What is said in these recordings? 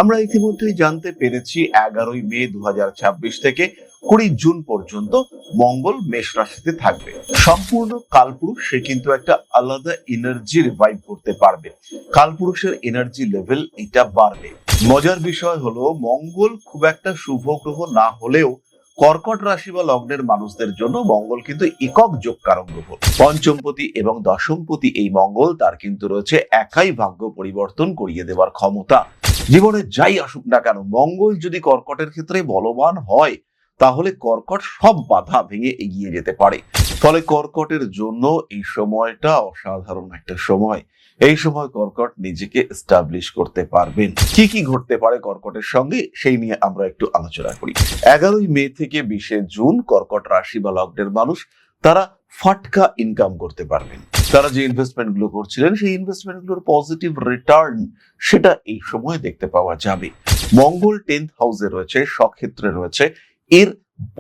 আমরা ইতিমধ্যেই জানতে পেরেছি 11ই মে 2026 থেকে 20 জুন পর্যন্ত মঙ্গল মেষ রাশিতে থাকবে। সম্পূর্ণ কালপুরুষ, সে কিন্তু একটা আলাদা এনার্জি রিভাইভ করতে পারবে। কালপুরুষের এনার্জি লেভেল এটা বাড়বে। মজার বিষয় হলো, মঙ্গল খুব একটা শুভ গ্রহ না হলেও কর্কট রাশি বা লগ্নের মানুষদের জন্য মঙ্গল কিন্তু একক যোগ কারক গ্রহ। পঞ্চমপতি এবং দশমপতি এই মঙ্গল তার কিন্তু রয়েছে একাই ভাগ্য পরিবর্তন করিয়ে দেওয়ার ক্ষমতা। জীবনে যাই আসুক না কেন, মঙ্গল যদি কর্কটের ক্ষেত্রে বলবান হয় তাহলে কর্কট সব বাধা ভেঙে এগিয়ে যেতে পারে। ফলে কর্কটের জন্য এই সময়টা অসাধারণ একটা সময়। এই সময় কর্কট নিজেকে এস্টাবলিশ করতে পারবেন। কি কি ঘটতে পারে কর্কটের সঙ্গে, সেই নিয়ে আমরা একটু আলোচনা করি। 11ই মে থেকে 20শে জুন কর্কট রাশি বা লগ্নের মানুষ তারা ফাটকা ইনকাম করতে পারবেন। তারা যে ইনভেস্টমেন্ট গুলো করছিলেন সেই ইনভেস্টমেন্ট গুলোর পজিটিভ রিটার্ন সেটা এই সময় দেখতে পাওয়া যাবে। মঙ্গল 10th হাউসে রয়েছে, স্বক্ষেত্রে রয়েছে, এর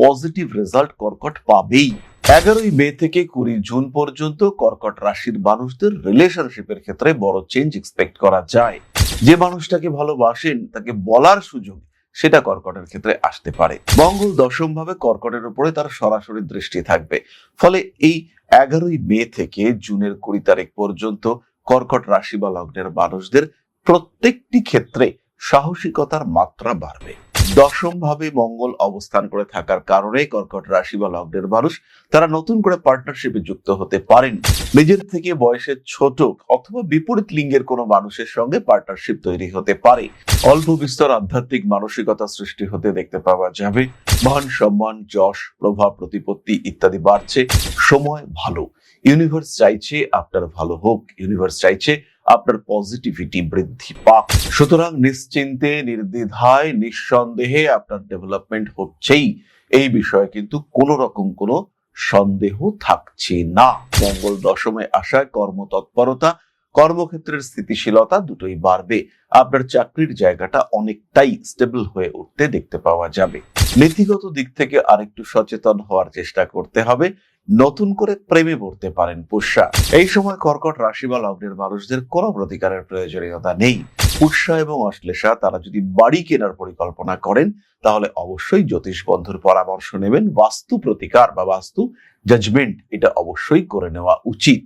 পজিটিভ রেজাল্ট কর্কট পাবেই। 11ই মে থেকে 20 জুন পর্যন্ত কর্কট রাশির মানুষদের রিলেশনশিপের ক্ষেত্রে বড় চেঞ্জ এক্সপেক্ট করা যায়। যে মানুষটাকে ভালোবাসেন তাকে বলার সুযোগ সেটা কর্কটের ক্ষেত্রে আসতে পারে। মঙ্গল দশম ভাবে কর্কটের উপরে তার সরাসরি দৃষ্টি থাকবে। ফলে এই 11ই মে থেকে জুনের 20 তারিখ পর্যন্ত কর্কট রাশি বা লগ্নের মানুষদের প্রত্যেকটি ক্ষেত্রে সাহসিকতার মাত্রা বাড়বে। দশম ভাবে মঙ্গল অবস্থান করে থাকার কারণে কর্কট রাশি বা লগ্নের মানুষ তারা নতুন করে পার্টনারশিপে যুক্ত হতে পারেন। নিজের থেকে বয়সে ছোট অথবা বিপরীত লিঙ্গের কোনো মানুষের সঙ্গে পার্টনারশিপ তৈরি হতে পারে। অল্প বিস্তর আধ্যাত্মিক মানসিকতা সৃষ্টি হতে দেখতে পাওয়া যাবে। মান সম্মান, যশ, প্রভাব, প্রতিপত্তি ইত্যাদি বাড়ছে। সময় ভালো। ইউনিভার্স চাইছে আপনার ভালো হোক, ইউনিভার্স চাইছে আপনার পজিটিভিটি বৃদ্ধি পাক। সুতরাং নিশ্চিন্তে, নির্দ্বিধায়, নিঃসন্দেহে আপনার ডেভেলপমেন্ট হচ্ছেই, এই বিষয়ে কিন্তু কোনো রকম কোনো সন্দেহ থাকছে না। মঙ্গল দশমে আসায় কর্মতৎপরতা, কর্মক্ষেত্রের স্থিতিশীলতা দুটোই বাড়বে। আপনার চাকরির জায়গাটা অনেকটাই স্টেবল হয়ে উঠতে দেখতে পাওয়া যাবে। নীতিগত দিক থেকে আরেকটু সচেতন হওয়ার চেষ্টা করতে হবে। নতুন করে প্রেমে পড়তে পারেন পুষ্যা। এই সময় কর্কট রাশি বা লগ্নের মানুষদের কোনো প্রতিকারের প্রয়োজনীয়তা নেই। পুষ্যা এবং অশ্লেষা তারা যদি বাড়ি কেনার পরিকল্পনা করেন তাহলে অবশ্যই জ্যোতিষ বন্ধুর পরামর্শ নেবেন। বাস্তু প্রতিকার বা বাস্তু জাজমেন্ট এটা অবশ্যই করে নেওয়া উচিত।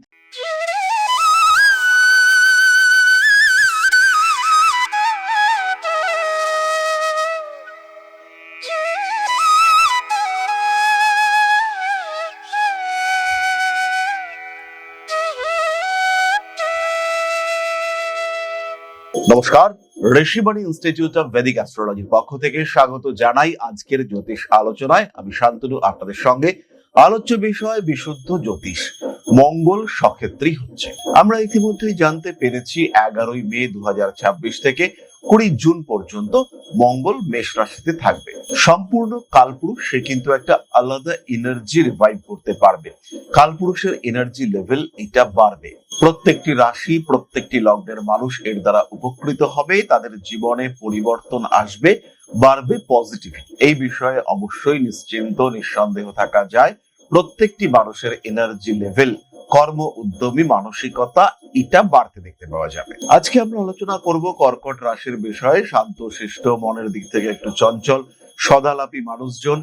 নমস্কার, ঋষিবাণী ইনস্টিটিউট অফ ভেদিক অ্যাস্ট্রোলজির পক্ষ থেকে স্বাগত জানাই আজকের জ্যোতিষ আলোচনায়। আমি শান্তনু আপনাদের সঙ্গে। আলোচ্য বিষয় বিশুদ্ধ জ্যোতিষ। মঙ্গল স্বক্ষেত্রী হচ্ছে। আমরা ইতিমধ্যেই জানতে পেরেছি 11ই মে 2026 থেকে 20 জুন পর্যন্ত মঙ্গল মেষ রাশিতে থাকবে। সম্পূর্ণ কালপুরুষ, সে কিন্তু একটা আলাদা এনার্জি রিভাইভ করতে পারবে। কালপুরুষের এনার্জি লেভেল এটা বাড়বে। প্রত্যেকটি রাশি, প্রত্যেকটি লগ্নের মানুষ এর দ্বারা উপকৃত হবে। তাদের জীবনে পরিবর্তন আসবে, বাড়বে পজিটিভিটি। এই বিষয়ে অবশ্যই নিশ্চিন্ত, নিঃসন্দেহ থাকা যায়। প্রত্যেকটি মানুষের এনার্জি লেভেল, কর্ম উদ্যমী মানসিকতা এটা বাড়তে দেখতে পাওয়া যাবে। আজকে আমরা আলোচনা করব কর্কট রাশির বিষয়ে। শান্ত শিষ্ট, মনের দিক থেকে একটু চঞ্চল, সদালাপী মানুষজন।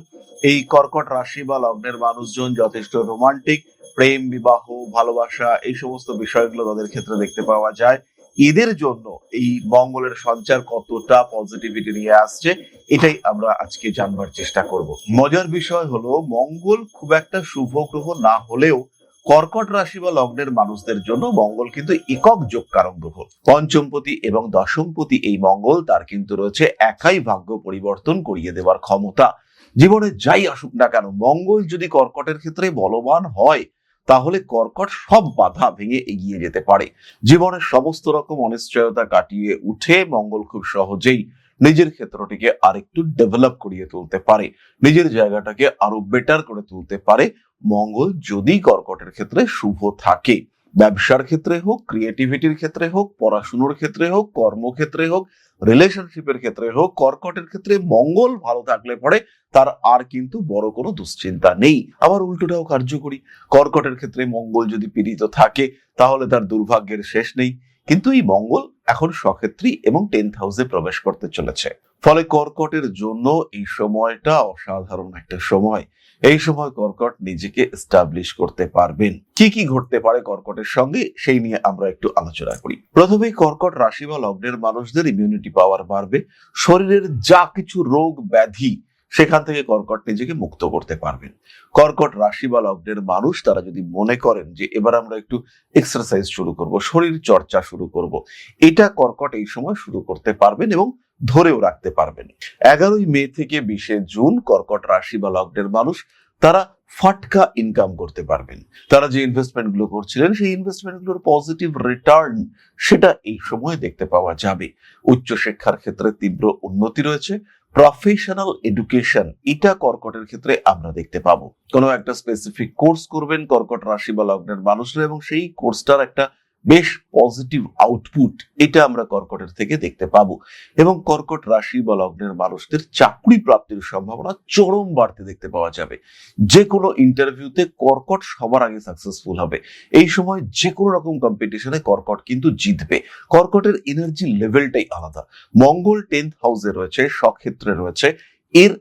এই কর্কট রাশি বা লগ্নের মানুষজন যথেষ্ট রোমান্টিক। প্রেম, বিবাহ, ভালোবাসা এই সমস্ত বিষয়গুলো তাদের ক্ষেত্রে দেখতে পাওয়া যায়। এদের জন্য এই মঙ্গলের সঞ্চার কতটা পজিটিভিটি নিয়ে আসছে এটাই আমরা আজকে জানবার চেষ্টা করব। মজার বিষয় হলো, মঙ্গল খুব একটা শুভ গ্রহ না হলেও কর্কট রাশি বা লগ্নের মানুষদের জন্য মঙ্গল কিন্তু একক যোগ কারক গ্রহ। পঞ্চমপতি এবং দশমপতি এই মঙ্গল তার কিন্তু রয়েছে একাই ভাগ্য পরিবর্তন করিয়ে দেওয়ার ক্ষমতা। জীবনে যাই আসুক না কেন, মঙ্গল যদি কর্কটের ক্ষেত্রে বলবান হয় তাহলে কর্কট সব বাধা ভেঙে এগিয়ে যেতে পারে। জীবনের সমস্ত রকম অনিশ্চয়তা কাটিয়ে উঠে মঙ্গল খুব সহজেই নিজের ক্ষেত্রটিকে আরেকটু ডেভেলপ করিয়ে তুলতে পারে, নিজের জায়গাটাকে আরো বেটার করে তুলতে পারে। মঙ্গল যদি কর্কটের ক্ষেত্রে শুভ থাকে, ব্যবসার ক্ষেত্রে হোক, ক্রিয়েটিভিটির ক্ষেত্রে হোক, পড়াশুনোর ক্ষেত্রে হোক, কর্মক্ষেত্রে হোক, রিলেশনশিপের ক্ষেত্রে হোক, কর্কটের ক্ষেত্রে মঙ্গল ভালো থাকলে পরে তার আর কিন্তু বড় কোনো দুশ্চিন্তা নেই। আবার উল্টোটাও কার্যকরী। কর্কটের ক্ষেত্রে মঙ্গল যদি পীড়িত থাকে তাহলে তার দুর্ভাগ্যের শেষ নেই। কিন্তু এই মঙ্গল এখন সক্ষেত্রী এবং 10th হাউসে প্রবেশ করতে চলেছে। ফলে কর্কটের জন্য এই সময়টা অসাধারণ একটা সময়। এই সময় কর্কট নিজেকে এস্টাবলিশ করতে পারবেন। কি কি ঘটতে পারে কর্কটের সঙ্গে সেই নিয়ে আমরা একটু আলোচনা করি। প্রথমেই কর্কট রাশি বা লগ্নের মানুষদের ইমিউনিটি পাওয়ার বাড়বে। শরীরের যা কিছু রোগ ব্যাধি সেখান থেকে কর্কট নিজেকে মুক্ত করতে পারবেন। কর্কট রাশি বা লগ্নের মানুষ তারা যদি মনে করেন যে এবার আমরা একটু এক্সারসাইজ শুরু করব, শরীর চর্চা শুরু করব, এটা কর্কট এই সময় শুরু করতে পারবেন এবং ধরেও রাখতে পারবেন। 11ই মে থেকে 20শে জুন কর্কট রাশি বা লগ্নের মানুষ তারা ফাটকা ইনকাম করতে পারবেন। তারা যে ইনভেস্টমেন্ট গুলো করছিলেন সেই ইনভেস্টমেন্ট গুলোর পজিটিভ রিটার্ন সেটা এই সময় দেখতে পাওয়া যাবে। উচ্চশিক্ষার ক্ষেত্রে তীব্র উন্নতি রয়েছে। প্রফেশনাল এডুকেশন এটা কর্কটের ক্ষেত্রে আমরা দেখতে পাবো। কোনো একটা স্পেসিফিক কোর্স করবেন কর্কট রাশি বা লগ্নের মানুষরা এবং সেই কোর্সটার একটা বেশ পজিটিভ আউটপুট এটা আমরা কর্কটের থেকে দেখতে পাবো। এবং কর্কট রাশি বা লগ্নের মানুষদের চাকরি প্রাপ্তির সম্ভাবনা চরম বাড়তে দেখতে পাওয়া যাবে। যে কোনো ইন্টারভিউতে কর্কট সবার আগে সাকসেসফুল হবে। এই সময় যে কোনো রকম কম্পিটিশনে কর্কট কিন্তু জিতবে। কর্কটের এনার্জি লেভেলটাই আলাদা। মঙ্গল 10th হাউসে রয়েছে, স্বক্ষেত্রে রয়েছে, এর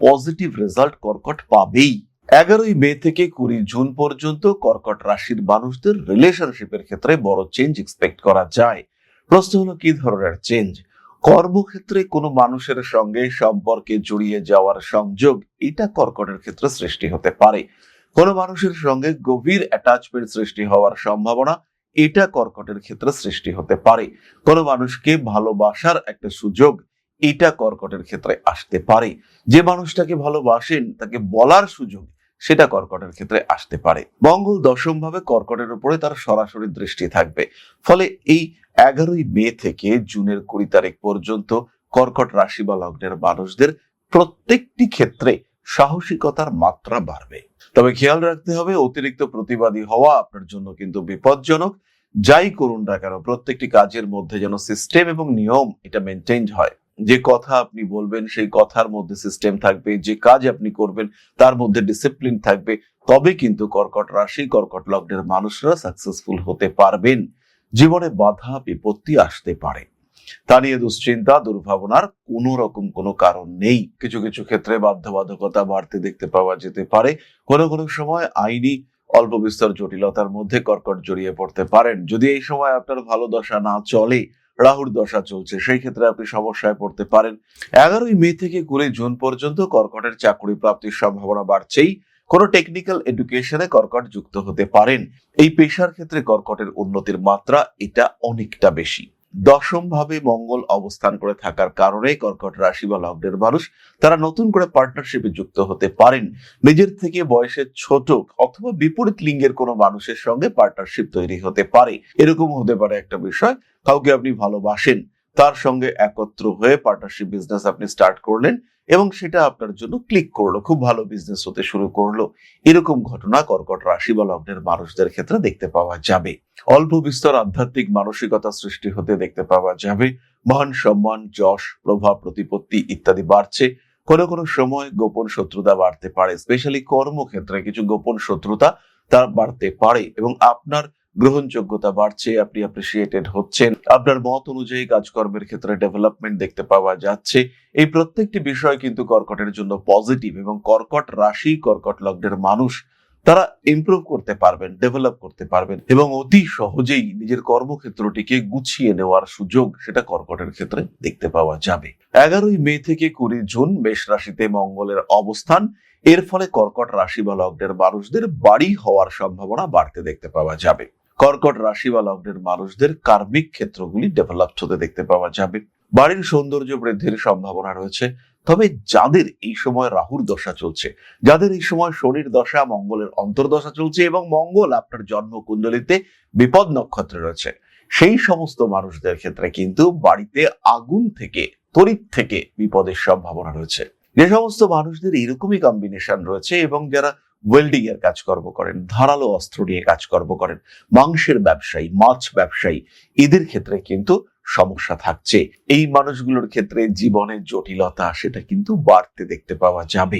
পজিটিভ রেজাল্ট কর্কট পাবেই। 11ই মে থেকে 20 জুন পর্যন্ত কর্কট রাশির মানুষদের রিলেশনশিপের ক্ষেত্রে বড় চেঞ্জ এক্সপেক্ট করা যায়। প্রশ্ন হলো কি ধরনের চেঞ্জ? কর্মক্ষেত্রে কোনো মানুষের সঙ্গে সম্পর্কে জড়িয়ে যাওয়ার সংযোগ এটা কর্কটের ক্ষেত্রে সৃষ্টি হতে পারে। কোনো মানুষের সঙ্গে গভীর অ্যাটাচমেন্ট সৃষ্টি হওয়ার সম্ভাবনা এটা কর্কটের ক্ষেত্রে সৃষ্টি হতে পারে। কোনো মানুষকে ভালোবাসার একটা সুযোগ এটা কর্কটের ক্ষেত্রে আসতে পারে। যে মানুষটাকে ভালোবাসেন তাকে বলার সুযোগ সেটা কর্কটের ক্ষেত্রে আসতে পারে। মঙ্গল 10ম ভাবে কর্কটের উপরে তার সরাসরি দৃষ্টি থাকবে। ফলে এই 11ই মে থেকে জুনের 20 তারিখ পর্যন্ত কর্কট রাশি বা লগ্নের মানুষদের প্রত্যেকটি ক্ষেত্রে সাহসিকতার মাত্রা বাড়বে। তবে খেয়াল রাখতে হবে অতিরিক্ত প্রতিবাদী হওয়া আপনার জন্য কিন্তু বিপজ্জনক। যাই করুন না কেন প্রত্যেকটি কাজের মধ্যে যেন সিস্টেম এবং নিয়ম এটা মেনটেইনড হয়। যে কথা আপনি বলবেন সেই কথার মধ্যে সিস্টেম থাকবে, যে কাজ আপনি করবেন তার মধ্যে ডিসিপ্লিন থাকবে, তবে কিন্তু কর্কট রাশি কর্কট লগ্নের মানুষরা সাকসেসফুল হতে পারবেন। জীবনে বাধা বিপত্তি আসতে পারে, তা নিয়ে দুশ্চিন্তা দুর্ভাবনার কোনো রকম কোনো কারণ নেই। কিছু কিছু ক্ষেত্রে বাধ্যবাধকতা বাড়তে দেখতে পাওয়া যেতে পারে। কোনো কোনো সময় আইনি অল্প বিস্তর জটিলতার মধ্যে কর্কট জড়িয়ে পড়তে পারেন। যদি এই সময় আপনার ভালো দশা না চলে, রাহুর দশা চলছে, সেই ক্ষেত্রে আপনি সমস্যায় পড়তে পারেন। 11ই মে থেকে 20 জুন পর্যন্ত কর্কটের চাকরি প্রাপ্তির সম্ভাবনা বাড়ছেই। কোনো টেকনিক্যাল এডুকেশনে কর্কট যুক্ত হতে পারেন। এই পেশার ক্ষেত্রে কর্কটের উন্নতির মাত্রা এটা অনেকটা বেশি। 10ম ভাবে মঙ্গল অবস্থান করে থাকার কারণে কর্কট রাশি বা লগ্নের মানুষ তারা নতুন করে পার্টনারশিপে যুক্ত হতে পারেন। নিজের থেকে বয়সে ছোট অথবা বিপরীত লিঙ্গের কোনো মানুষের সঙ্গে পার্টনারশিপ তৈরি হতে পারে। এরকম হতে পারে একটা বিষয়, কাউকে আপনি ভালোবাসেন, তার সঙ্গে একত্র হয়ে পার্টনারশিপ বিজনেস আপনি স্টার্ট করলেন এবং সেটা আপনার জন্য ক্লিক করলো, খুব ভালো বিজনেস হতে শুরু করলো। এরকম ঘটনা কর্কট রাশি বা লগ্নের মানুষদের ক্ষেত্রে দেখতে পাওয়া যাবে। অল্প বিস্তর আধ্যাত্মিক মানসিকতা সৃষ্টি হতে দেখতে পাওয়া যাবে। মান সম্মান যশ প্রভাব প্রতিপত্তি ইত্যাদি বাড়ছে। কোনো কোনো সময় গোপন শত্রুতা বাড়তে পারে, স্পেশালি কর্মক্ষেত্রে কিছু গোপন শত্রুতা তা বাড়তে পারে এবং আপনার গ্রহণযোগ্যতা বাড়ছে, আপনি অ্যাপ্রিসিয়েটেড হচ্ছেন, আপনার মত অনুযায়ী কাজকর্মের ক্ষেত্রে ডেভেলপমেন্ট দেখতে পাওয়া যাচ্ছে। এই প্রত্যেকটি বিষয় কিন্তু কর্কটের জন্য পজিটিভ এবং কর্কট রাশি কর্কট লগ্নের মানুষ তারা ইমপ্রুভ করতে পারবেন, ডেভেলপ করতে পারবেন এবং অতি সহজেই নিজের কর্মক্ষেত্রটিকে গুছিয়ে নেওয়ার সুযোগ সেটা কর্কটের ক্ষেত্রে দেখতে পাওয়া যাবে। 11ই মে থেকে 20 জুন মেষ রাশিতে মঙ্গলের অবস্থান, এর ফলে কর্কট রাশি বা লগ্নের মানুষদের বাড়ি হওয়ার সম্ভাবনা বাড়তে দেখতে পাওয়া যাবে। কর্কট রাশি বা লগ্নের মানুষদের কার্মিক ক্ষেত্রগুলি ডেভেলপ হতে দেখতে পাওয়া যাবে। বাড়ির সৌন্দর্য বৃদ্ধির সম্ভাবনা রয়েছে। তবে যাদের এই সময় রাহুর দশা চলছে, যাদের এই সময় শনির দশা মঙ্গলের অন্তর্দশা চলছে এবং মঙ্গল আপনার জন্মকুণ্ডলিতে বিপদ নক্ষত্রে রয়েছে, সেই সমস্ত মানুষদের ক্ষেত্রে কিন্তু বাড়িতে আগুন থেকে তড়িৎ থেকে বিপদের সম্ভাবনা রয়েছে। যে সমস্ত মানুষদের এরকমই কম্বিনেশন রয়েছে এবং যারা ওয়েল্ডিং এর কাজকর্ম করেন, ধারালো অস্ত্র নিয়ে কাজকর্ম করেন, মাংসের ব্যবসায়ী, মাছ ব্যবসায়ী, এদের ক্ষেত্রে কিন্তু সমস্যা থাকছে। এই মানুষগুলোর ক্ষেত্রে জীবনের জটিলতা সেটা কিন্তু বাড়তে দেখতে পাওয়া যাবে।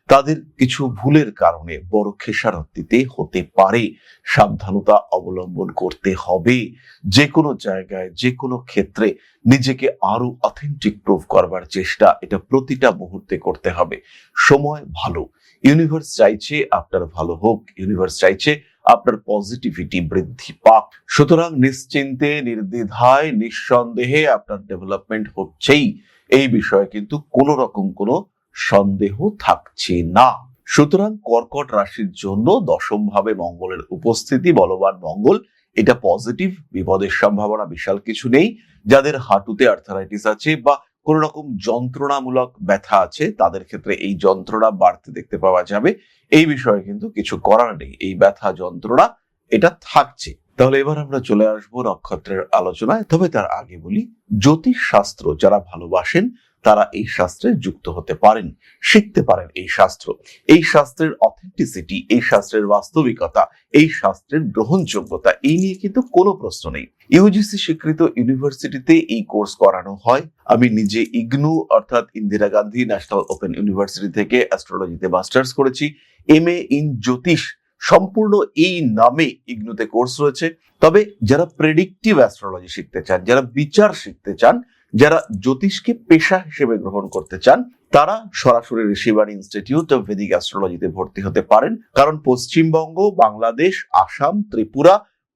তাদের কিছু ভুলের কারণে বড় খেসারত দিতে হতে পারে। সাবধানতা অবলম্বন করতে হবে। যে কোনো জায়গায়, যে কোনো ক্ষেত্রে নিজেকে আরো অথেন্টিক প্রুভ করবার চেষ্টা এটা প্রতিটা মুহূর্তে করতে হবে। সময় ভালো, ইউনিভার্স চাইছে আপনার ভালো হোক, ইউনিভার্স চাইছে আপনার পজিটিভিটি বৃদ্ধি পাক। সুতরাং নিশ্চিন্তে, নির্দ্বিধায়, নিঃসন্দেহে আপনার ডেভেলপমেন্ট হচ্ছেই, এই বিষয়ে কিন্তু কোন রকম কোনো সন্দেহ থাকছে না। সুতরাং কর্কট রাশির জন্য দশম ভাবে মঙ্গলের উপস্থিতি, বলবান মঙ্গল, এটা পজিটিভ। বিপদের সম্ভাবনা বিশাল কিছু নেই। যাদের হাঁটুতে আর্থারাইটিস আছে বা কোন রকম যন্ত্রণামূলক ব্যথা আছে, তাদের ক্ষেত্রে এই যন্ত্রণা বাড়তে দেখতে পাওয়া যাবে। এই বিষয়ে কিন্তু কিছু করার নেই, এই ব্যথা যন্ত্রণা এটা থাকছে। তাহলে এবার আমরা চলে আসবো নক্ষত্রের আলোচনায়। তবে তার আগে বলি, জ্যোতিষ শাস্ত্র যারা ভালোবাসেন তারা এই শাস্ত্রে যুক্ত হতে পারেন, শিখতে পারেন এই শাস্ত্র। এই শাস্ত্রের অথেন্টিসিটি, এই শাস্ত্রের বাস্তবিকতা, এই শাস্ত্রের গ্রহণযোগ্যতা, এই নিয়ে কিন্তু কোনো প্রশ্ন নেই। ইউজিসি স্বীকৃত ইউনিভার্সিটিতে এই কোর্স করানো হয়। আমি নিজে ইগনু অর্থাৎ Indira Gandhi national open university থেকে অ্যাস্ট্রোলজিতে মাস্টার্স করেছি। MA ইন জ্যোতিষ সম্পূর্ণ এই নামে ইগনুতে কোর্স রয়েছে। তবে যারা প্রেডিক্টিভ অ্যাস্ট্রোলজি শিখতে চান, যারা বিচার শিখতে চান, যারা জ্যোতিষকে পেশা হিসেবে গ্রহণ করতে চান, তারা সরাসরি ঋষিবাণী ইনস্টিটিউট অফ ভেদিক অ্যাস্ট্রোলজিতে ভর্তি হতে পারেন। কারণ পশ্চিমবঙ্গ, বাংলাদেশ, আসাম, ত্রিপুরা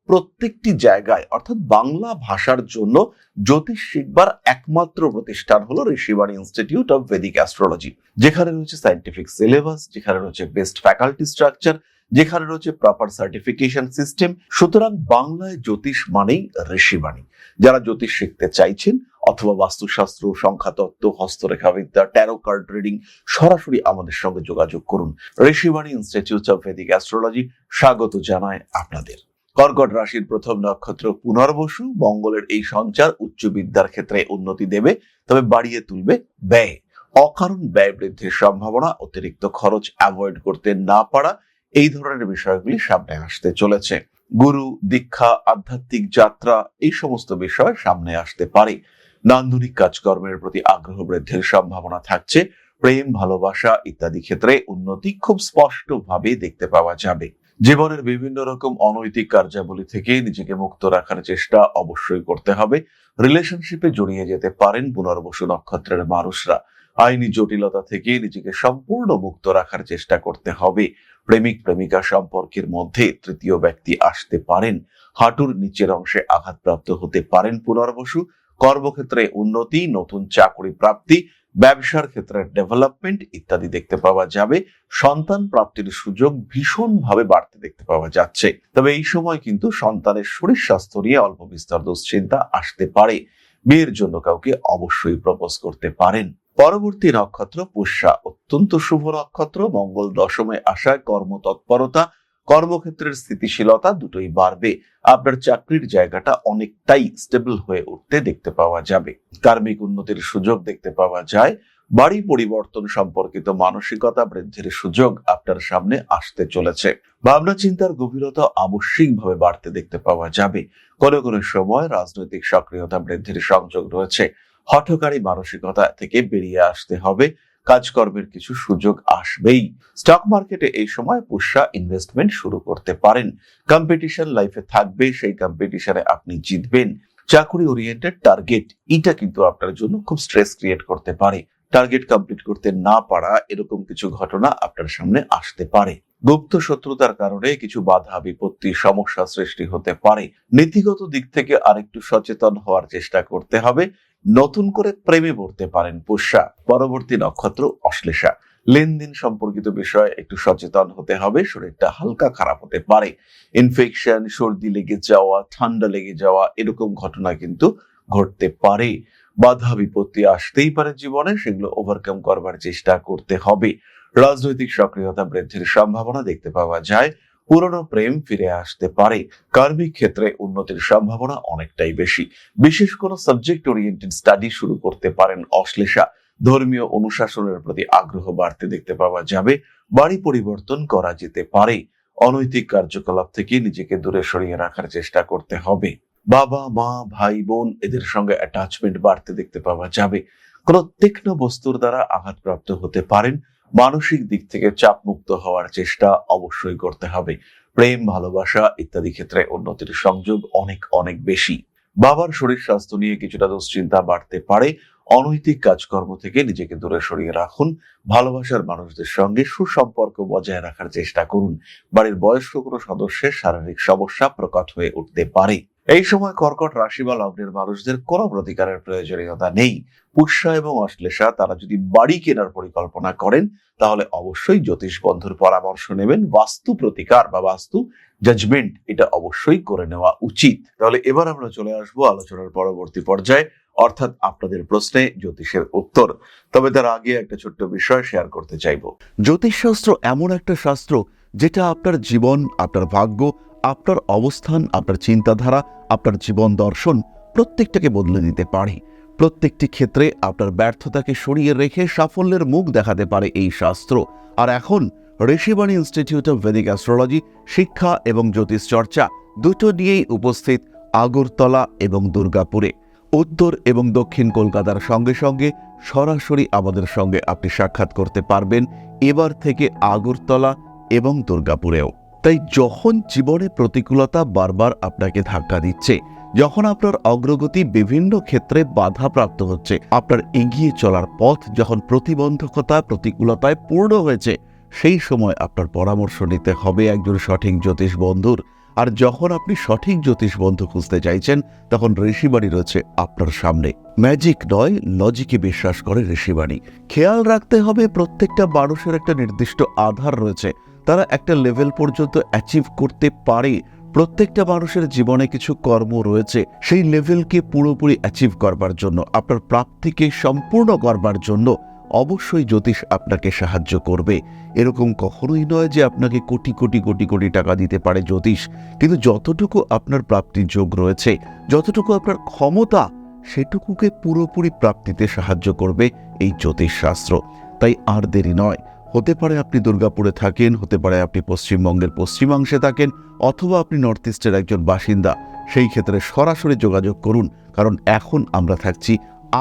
প্রত্যেকটি জায়গায় অর্থাৎ বাংলা ভাষার জন্য জ্যোতিষ শিখবার একমাত্র প্রতিষ্ঠান হলো Rishibani institute of Vedic astrology, যেখানে রয়েছে সায়েন্টিফিক সিলেবাস, যেখানে রয়েছে বেস্ট ফ্যাকাল্টি স্ট্রাকচার, যেখানে রয়েছে প্রপার সার্টিফিকেশন সিস্টেম। সুতরাং বাংলায় জ্যোতিষ মানেই ঋষিবাণী। যারা জ্যোতিষ শিখতে চাইছেন অথবা বাস্তুশাস্ত্র, সংখ্যাতত্ত্ব, হস্তরেখাবিদ্যা, ট্যারো কার্ড রিডিং, সরাসরি আমাদের সঙ্গে যোগাযোগ করুন। Rishibani institute of Vedic astrology স্বাগত জানায় আপনাদের। কর্কট রাশির প্রথম নক্ষত্র পুনর্বসু। মঙ্গলের এই সঞ্চার উচ্চ বিদ্যার ক্ষেত্রে উন্নতি দেবে, তবে বাড়িয়ে তুলবে ব্যয়। অকারণ ব্যয় বৃদ্ধির সম্ভাবনা, অতিরিক্ত খরচ অ্যাভয়েড করতে না পারা, এই ধরনের বিষয়গুলি সামনে আসতে চলেছে। গুরু, দীক্ষা, আধ্যাত্মিক যাত্রা, এই সমস্ত বিষয় সামনে আসতে পারে। নান্দনিক কাজকর্মের প্রতি আগ্রহ বৃদ্ধির সম্ভাবনা থাকছে। প্রেম, ভালোবাসা ইত্যাদি ক্ষেত্রে উন্নতি খুব স্পষ্টভাবে দেখতে পাওয়া যাবে। জীবনের বিভিন্ন রকম অনৈতিক কার্যাবলী থেকে নিজেকে মুক্ত রাখার চেষ্টা অবশ্যই করতে হবে। রিলেশনশিপে জড়িয়ে যেতে পারেন পুনর্বসু নক্ষত্রের মানুষরা। আইনি জটিলতা থেকে নিজেকে সম্পূর্ণ মুক্ত রাখার চেষ্টা করতে হবে। প্রেমিক প্রেমিকা সম্পর্কের মধ্যে তৃতীয় ব্যক্তি আসতে পারেন। হাঁটুর নিচের অংশে আঘাতপ্রাপ্ত হতে পারেন পুনর্বসু। কর্মক্ষেত্রে উন্নতি, নতুন চাকরি প্রাপ্তি, ব্যবসার ক্ষেত্রে ডেভেলপমেন্ট ইত্যাদি দেখতে পাওয়া যাবে। সন্তান প্রাপ্তির সুযোগ ভীষণভাবে বাড়তে দেখতে পাওয়া যাচ্ছে। তবে এই সময় কিন্তু সন্তানের শরীর স্বাস্থ্য নিয়ে অল্প বিস্তর দুশ্চিন্তা আসতে পারে। বিয়ের জন্য কাউকে অবশ্যই প্রপোজ করতে পারেন। পরবর্তী নক্ষত্র পুষ্যা, অত্যন্ত শুভ নক্ষত্র। মঙ্গল দশমে আসায় কর্মতৎপরতা, কর্মক্ষেত্রের স্থিতিশীলতা দুটোই বাড়বে। আপনার চাকরির জায়গাটা অনেকটাই স্টেবল হয়ে উঠতে দেখতে পাওয়া যাবে। কার্মিক উন্নতির সুযোগ দেখতে পাওয়া যায়। বাড়ি পরিবর্তন সম্পর্কিত মানসিকতা বৃদ্ধির সুযোগ আপনার সামনে আসতে চলেছে। ভাবনা চিন্তার গভীরতা আবশ্যিকভাবে বাড়তে দেখতে পাওয়া যাবে। কোনো কোনো সময় রাজনৈতিক সক্রিয়তা বৃদ্ধির সংযোগ রয়েছে। হঠকারী মানসিকতা থেকে বেরিয়ে আসতে হবে। কাজকর্মের কিছু সুযোগ আসবেই। স্টক মার্কেটে এই সময় পুষ্যা ইনভেস্টমেন্ট শুরু করতে পারেন। কম্পিটিশন লাইফে থাকবে, সেই কম্পিটিশনে আপনি জিতবেন। চাকরি ওরিয়েন্টেড টার্গেট, এটা কিন্তু আপনার জন্য খুব স্ট্রেস ক্রিয়েট করতে পারে। টার্গেট কমপ্লিট করতে না পারা, এরকম কিছু ঘটনা আপনার সামনে আসতে পারে। গুপ্ত শত্রুতার কারণে কিছু বাধা বিপত্তি, সমস্যা সৃষ্টি হতে পারে। নীতিগত দিক থেকে আরেকটু সচেতন হওয়ার চেষ্টা করতে হবে। নতুন করে প্রেমে পড়তে পারেন পুষ্যা। পরবর্তী নক্ষত্র অশ্লেষা। লেনদেন সম্পর্কিত বিষয়ে একটু সচেতন হতে হবে। শরীরটা হালকা খারাপ হতে পারে। ইনফেকশন, সর্দি লেগে যাওয়া, ঠান্ডা লেগে যাওয়া, এরকম ঘটনা কিন্তু ঘটতে পারে। বাধা বিপত্তি আসতেই পারে জীবনে, সেগুলো ওভারকাম করবার চেষ্টা করতে হবে। রাজনৈতিক সক্রিয়তা বৃদ্ধির সম্ভাবনা দেখতে পাওয়া যায়। পুরনো প্রেম ফিরে আসতে পারে। কার্মিক ক্ষেত্রে উন্নতির সম্ভাবনা অনেকটাই বেশি। বিশেষ কোনো সাবজেক্ট ওরিয়েন্টেড স্টাডি শুরু করতে পারেন অশ্লেষা। ধর্মীয় অনুশাসনের প্রতি আগ্রহ বাড়তে দেখতে পাওয়া যাবে। বাড়ি পরিবর্তন করা যেতে পারে। অনৈতিক কার্যকলাপ থেকে নিজেকে দূরে সরিয়ে রাখার চেষ্টা করতে হবে। বাবা মা, ভাই বোন, এদের সঙ্গে অ্যাটাচমেন্ট বাড়তে দেখতে পাওয়া যাবে। কোনো তীক্ষ্ণ বস্তুর দ্বারা আঘাতপ্রাপ্ত হতে পারেন। মানসিক দিক থেকে চাপ মুক্ত হওয়ার চেষ্টা অবশ্যই করতে হবে। প্রেম, ভালোবাসা ইত্যাদি ক্ষেত্রে উন্নতির সংযোগ অনেক অনেক বেশি। বাবার শরীর স্বাস্থ্য নিয়ে কিছুটা দুশ্চিন্তা বাড়তে পারে। অনৈতিক কাজকর্ম থেকে নিজেকে দূরে সরিয়ে রাখুন। ভালোবাসার মানুষদের সঙ্গে সুসম্পর্ক বজায় রাখার চেষ্টা করুন। বাড়ির বয়স্ক কোনো সদস্যের শারীরিক সমস্যা প্রকট হয়ে উঠতে পারে। এই সময় কর্কট রাশি বা লগ্নের মানুষদের কোনো প্রতিকারের প্রয়োজনীয়তা নেই। পুষ্যা এবং অশ্লেষা তারা যদি বাড়ি কেনার পরিকল্পনা করেন তাহলে অবশ্যই জ্যোতিষ বন্ধুর পরামর্শ নেবেন। বাস্তু প্রতিকার বা বাস্তু জাজমেন্ট এটা অবশ্যই করে নেওয়া উচিত। তাহলে এবার আমরা চলে আসবো আলোচনার পরবর্তী পর্যায়ে, অর্থাৎ আপনাদের প্রশ্নে জ্যোতিষের উত্তর। তবে তার আগে একটা ছোট্ট বিষয় শেয়ার করতে চাইবো। জ্যোতিষশাস্ত্র এমন একটা শাস্ত্র যেটা আপনার জীবন, আপনার ভাগ্য, আপনার অবস্থান, আপনার চিন্তাধারা, আপনার জীবন দর্শন প্রত্যেকটাকে বদলে দিতে পারে। প্রত্যেকটি ক্ষেত্রে আপনার ব্যর্থতাকে সরিয়ে রেখে সাফল্যের মুখ দেখাতে পারে এই শাস্ত্র। আর এখন Rishibani institute of Vedic astrology শিক্ষা এবং জ্যোতিষ চর্চা দুটো নিয়েই উপস্থিত আগরতলা এবং দুর্গাপুরে। উত্তর এবং দক্ষিণ কলকাতার সঙ্গে সঙ্গে সরাসরি আমাদের সঙ্গে আপনি সাক্ষাৎ করতে পারবেন এবার থেকে আগরতলা এবং দুর্গাপুরেও। তাই যখন জীবনে প্রতিকূলতা বারবার আপনাকে ধাক্কা দিচ্ছে, যখন আপনার অগ্রগতি বিভিন্ন ক্ষেত্রে বাধাপ্রাপ্ত হচ্ছে, আপনার এগিয়ে চলার পথ যখন প্রতিবন্ধকতা প্রতিকূলতায় পূর্ণ হয়েছে, সেই সময় আপনার পরামর্শ নিতে হবে একজন সঠিক জ্যোতিষ বন্ধুর। আর যখন আপনি সঠিক জ্যোতিষ বন্ধু খুঁজতে চাইছেন, তখন ঋষিবাণী রয়েছে আপনার সামনে। ম্যাজিক নয়, লজিকে বিশ্বাস করে ঋষিবাণী। খেয়াল রাখতে হবে প্রত্যেকটা মানুষের একটা নির্দিষ্ট আধার রয়েছে, তারা একটা লেভেল পর্যন্ত অ্যাচিভ করতে পারে। প্রত্যেকটা মানুষের জীবনে কিছু কর্ম রয়েছে, সেই লেভেলকে পুরোপুরি অ্যাচিভ করবার জন্য, আপনার প্রাপ্তিকে সম্পূর্ণ করবার জন্য অবশ্যই জ্যোতিষ আপনাকে সাহায্য করবে। এরকম কখনোই নয় যে আপনাকে কোটি কোটি কোটি কোটি টাকা দিতে পারে জ্যোতিষ, কিন্তু যতটুকু আপনার প্রাপ্তির যোগ রয়েছে, যতটুকু আপনার ক্ষমতা, সেটুকুকে পুরোপুরি প্রাপ্তিতে সাহায্য করবে এই জ্যোতিষ শাস্ত্র। তাই আর দেরি নয়। হতে পারে আপনি দুর্গাপুরে থাকেন, হতে পারে আপনি পশ্চিমবঙ্গের পশ্চিমাংশে থাকেন, অথবা আপনি নর্থ ইস্টের একজন বাসিন্দা। সেই ক্ষেত্রে সরাসরি যোগাযোগ করুন, কারণ এখন আমরা থাকছি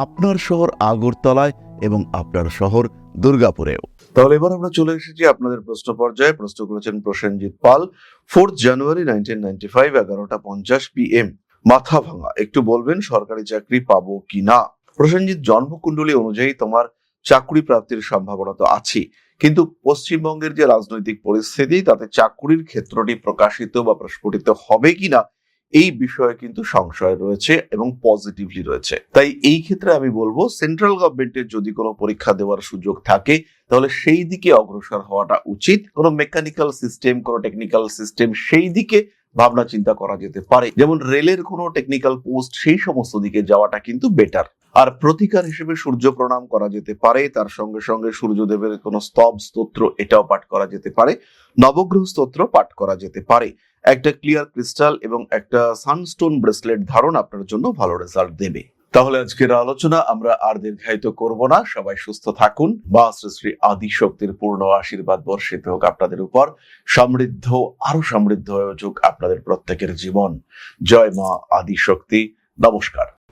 আপনার শহর আগরতলায় এবং আপনার শহর দুর্গাপুরেও। তাহলে এবার আমরা চলে এসেছি আপনাদের প্রশ্ন পর্যায়ে। প্রশ্ন করেছেন প্রসেনজিৎ পাল। 4 জানুয়ারি 1995, 11:50 PM। মাথা ভাঙা, একটু বলবেন সরকারি চাকরি পাবো কিনা? প্রসেনজিৎ, জন্মকুণ্ডলী অনুযায়ী তোমার চাকরি প্রাপ্তির সম্ভাবনা তো আছে, কিন্তু পশ্চিমবঙ্গের যে রাজনৈতিক পরিস্থিতি, তাতে চাকরির ক্ষেত্রটি প্রকাশিত বা প্রস্ফুটিত হবে কিনা এই বিষয়ে কিন্তু সংশয় রয়েছে এবং পজিটিভলি রয়েছে। তাই এই ক্ষেত্রে আমি বলবো, সেন্ট্রাল গভর্নমেন্টের যদি কোনো পরীক্ষা দেওয়ার সুযোগ থাকে তাহলে সেই দিকে অগ্রসর হওয়াটা উচিত। কোনো মেকানিক্যাল সিস্টেম, কোনো টেকনিক্যাল সিস্টেম, সেই দিকে ভাবনা চিন্তা করা যেতে পারে। যেমন রেলের কোনো টেকনিক্যাল পোস্ট, সেই সমস্ত দিকে যাওয়াটা কিন্তু বেটার। আর প্রতিকার হিসেবে সূর্য প্রণাম করা যেতে পারে, তার সঙ্গে সঙ্গে সূর্যদেবের কোনো স্তব স্তোত্র এটাও পাঠ করা যেতে পারে, নবগ্রহ স্তোত্র পাঠ করা যেতে পারে। একটা ক্লিয়ার ক্রিস্টাল এবং একটা সানস্টোন ব্রেসলেট ধারণ আপনার জন্য ভালো রেজাল্ট দেবে। তাহলে আজকের আলোচনা আমরা আর দীর্ঘায়িত করব না। সবাই সুস্থ থাকুন। বা শ্রী শ্রী আদি শক্তির পূর্ণ আশীর্বাদ বর্ষিত হোক আপনাদের উপর। সমৃদ্ধ, আরো সমৃদ্ধ হয়ে উঠুক আপনাদের প্রত্যেকের জীবন। জয় মা আদি শক্তি। নমস্কার।